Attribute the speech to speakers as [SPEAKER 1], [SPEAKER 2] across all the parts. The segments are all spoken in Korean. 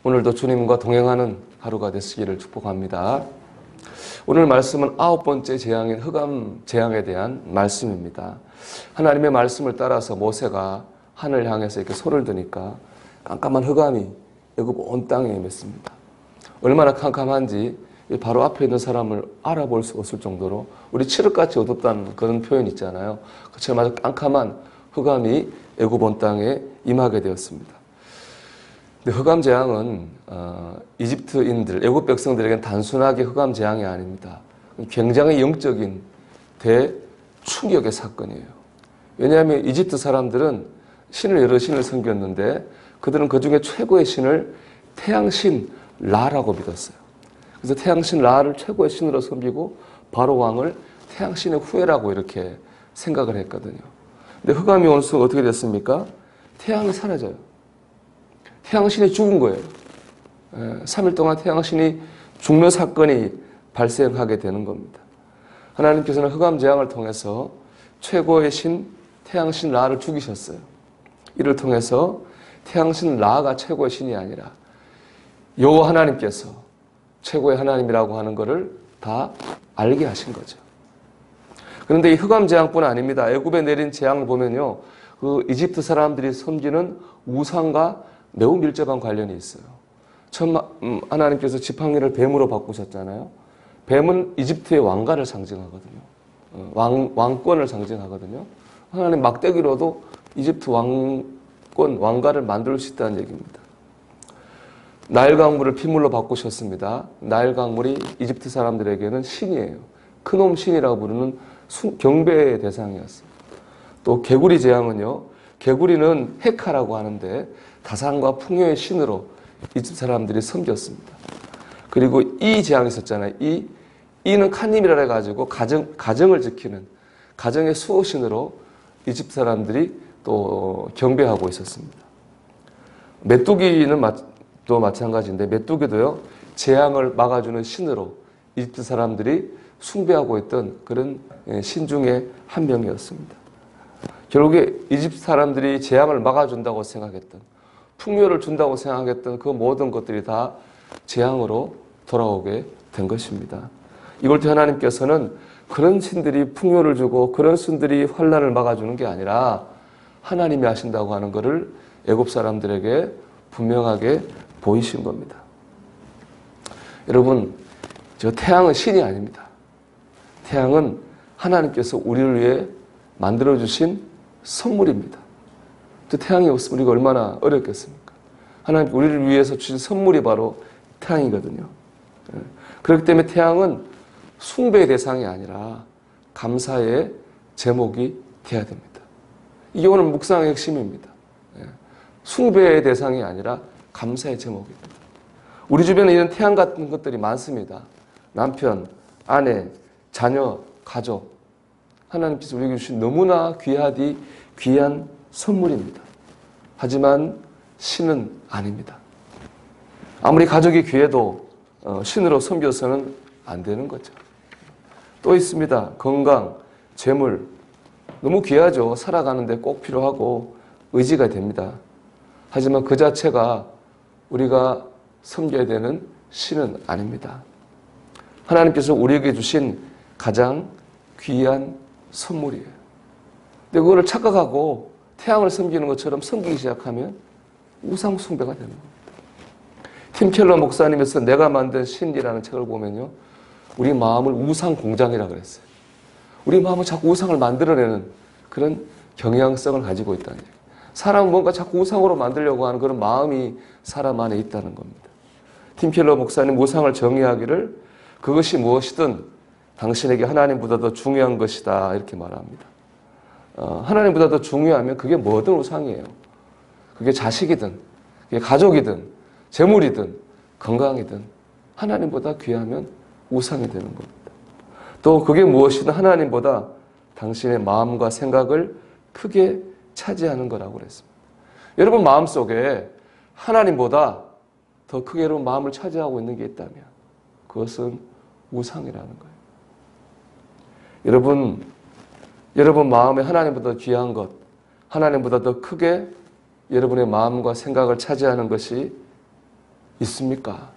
[SPEAKER 1] 오늘도 주님과 동행하는 하루가 되시기를 축복합니다. 오늘 말씀은 9번째 재앙인 흑암 재앙에 대한 말씀입니다. 하나님의 말씀을 따라서 모세가 하늘 향해서 이렇게 손을 드니까 깜깜한 흑암이 애굽 온 땅에 임했습니다. 얼마나 캄캄한지 바로 앞에 있는 사람을 알아볼 수 없을 정도로 우리 칠흑같이 어둡다는 그런 표현 있잖아요. 그처럼 아주 깜깜한 흑암이 애굽 온 땅에 임하게 되었습니다. 근데 흑암 재앙은 이집트인들, 애굽 백성들에게는 단순하게 흑암 재앙이 아닙니다. 굉장히 영적인 대충격의 사건이에요. 왜냐하면 이집트 사람들은 신을 여러 신을 섬겼는데 그들은 그 중에 최고의 신을 태양신 라라고 믿었어요. 그래서 태양신 라를 최고의 신으로 섬기고 바로 왕을 태양신의 후예라고 이렇게 생각을 했거든요. 근데 흑암이 온 순간 어떻게 됐습니까? 태양이 사라져요. 태양신이 죽은 거예요. 3일 동안 태양신이 죽는 사건이 발생하게 되는 겁니다. 하나님께서는 흑암 재앙을 통해서 최고의 신 태양신 라를 죽이셨어요. 이를 통해서 태양신 라가 최고의 신이 아니라 여호와 하나님께서 최고의 하나님이라고 하는 것을 다 알게 하신 거죠. 그런데 이 흑암 재앙뿐 아닙니다. 애굽에 내린 재앙을 보면요, 그 이집트 사람들이 섬기는 우상과 매우 밀접한 관련이 있어요. 처음 하나님께서 지팡이를 뱀으로 바꾸셨잖아요. 뱀은 이집트의 왕가를 상징하거든요. 왕권을 상징하거든요. 하나님 막대기로도 이집트 왕가를 만들 수 있다는 얘기입니다. 나일 강물을 피물로 바꾸셨습니다. 나일 강물이 이집트 사람들에게는 신이에요. 크놈 신이라고 부르는 경배의 대상이었어요. 또 개구리 재앙은요, 개구리는 헤카라고 하는데 다산과 풍요의 신으로 이집트 사람들이 섬겼습니다. 그리고 이 재앙이 있었잖아요. 이는 칸님이라 해가지고 가정을 지키는 가정의 수호신으로 이집트 사람들이 또 경배하고 있었습니다. 메뚜기는 또 마찬가지인데 메뚜기도요, 재앙을 막아주는 신으로 이집트 사람들이 숭배하고 있던 그런 신 중에 한 명이었습니다. 결국에 이집트 사람들이 재앙을 막아준다고 생각했던, 풍요를 준다고 생각했던 그 모든 것들이 다 재앙으로 돌아오게 된 것입니다. 이걸 때 하나님께서는 그런 신들이 풍요를 주고 그런 신들이 환난을 막아주는 게 아니라 하나님이 하신다고 하는 것을 애굽 사람들에게 분명하게 보이신 겁니다. 여러분, 저 태양은 신이 아닙니다. 태양은 하나님께서 우리를 위해 만들어주신 선물입니다. 또 태양이 없으면 우리가 얼마나 어렵겠습니까? 하나님 우리를 위해서 주신 선물이 바로 태양이거든요. 그렇기 때문에 태양은 숭배의 대상이 아니라 감사의 제목이 되어야 됩니다. 이게 오늘 묵상의 핵심입니다. 숭배의 대상이 아니라 감사의 제목입니다. 우리 주변에 이런 태양 같은 것들이 많습니다. 남편, 아내, 자녀, 가족. 하나님께서 우리에게 주신 너무나 귀하디 귀한 선물입니다. 하지만 신은 아닙니다. 아무리 가족이 귀해도 신으로 섬겨서는 안 되는 거죠. 또 있습니다. 건강, 재물. 너무 귀하죠. 살아가는데 꼭 필요하고 의지가 됩니다. 하지만 그 자체가 우리가 섬겨야 되는 신은 아닙니다. 하나님께서 우리에게 주신 가장 귀한 선물이에요. 근데 그거를 착각하고 태양을 섬기는 것처럼 섬기기 시작하면 우상 숭배가 되는 겁니다. 팀 켈러 목사님에서 내가 만든 신이라는 책을 보면요, 우리 마음을 우상 공장이라고 그랬어요. 우리 마음은 자꾸 우상을 만들어내는 그런 경향성을 가지고 있다는 얘기예요. 사람은 뭔가 자꾸 우상으로 만들려고 하는 그런 마음이 사람 안에 있다는 겁니다. 팀 켈러 목사님 우상을 정의하기를 그것이 무엇이든 당신에게 하나님보다 더 중요한 것이다 이렇게 말합니다. 하나님보다 더 중요하면 그게 뭐든 우상이에요. 그게 자식이든 그게 가족이든 재물이든 건강이든 하나님보다 귀하면 우상이 되는 겁니다. 또 그게 무엇이든 하나님보다 당신의 마음과 생각을 크게 차지하는 거라고 그랬습니다. 여러분 마음속에 하나님보다 더 크게 여러분 마음을 차지하고 있는 게 있다면 그것은 우상이라는 거예요. 여러분 마음에 하나님보다 귀한 것, 하나님보다 더 크게 여러분의 마음과 생각을 차지하는 것이 있습니까?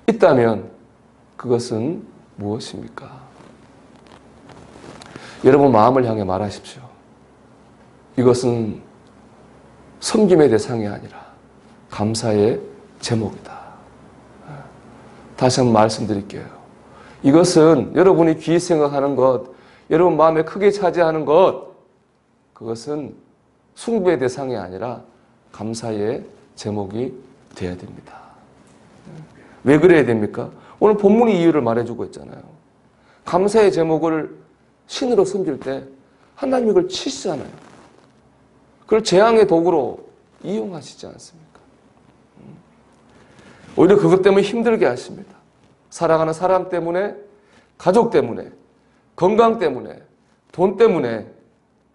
[SPEAKER 1] 있다면 그것은 무엇입니까? 여러분 마음을 향해 말하십시오. 이것은 섬김의 대상이 아니라 감사의 제목이다. 다시 한번 말씀드릴게요. 이것은 여러분이 귀히 생각하는 것, 여러분 마음에 크게 차지하는 것, 그것은 숭배의 대상이 아니라 감사의 제목이 되어야 됩니다. 왜 그래야 됩니까? 오늘 본문이 이유를 말해주고 있잖아요. 감사의 제목을 신으로 섬길 때 하나님이 그걸 치시잖아요. 그걸 재앙의 도구로 이용하시지 않습니까? 오히려 그것 때문에 힘들게 하십니다. 사랑하는 사람 때문에, 가족 때문에, 건강 때문에, 돈 때문에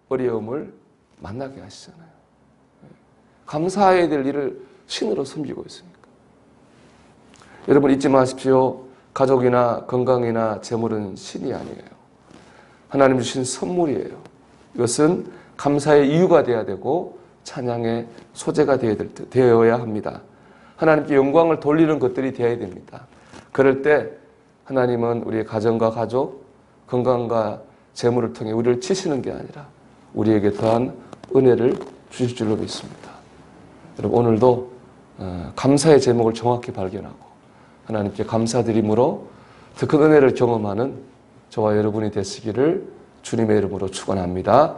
[SPEAKER 1] 어려움을 만나게 하시잖아요. 감사해야 될 일을 신으로 섬기고 있습니까? 여러분 잊지 마십시오. 가족이나 건강이나 재물은 신이 아니에요. 하나님 주신 선물이에요. 이것은 감사의 이유가 되어야 되고 찬양의 소재가 되어야 합니다. 하나님께 영광을 돌리는 것들이 되어야 됩니다. 그럴 때 하나님은 우리의 가정과 가족, 건강과 재물을 통해 우리를 치시는 게 아니라 우리에게 더한 은혜를 주실 줄로 믿습니다. 여러분 오늘도 감사의 제목을 정확히 발견하고 하나님께 감사드림으로 더 큰 은혜를 경험하는 저와 여러분이 되시기를 주님의 이름으로 축원합니다.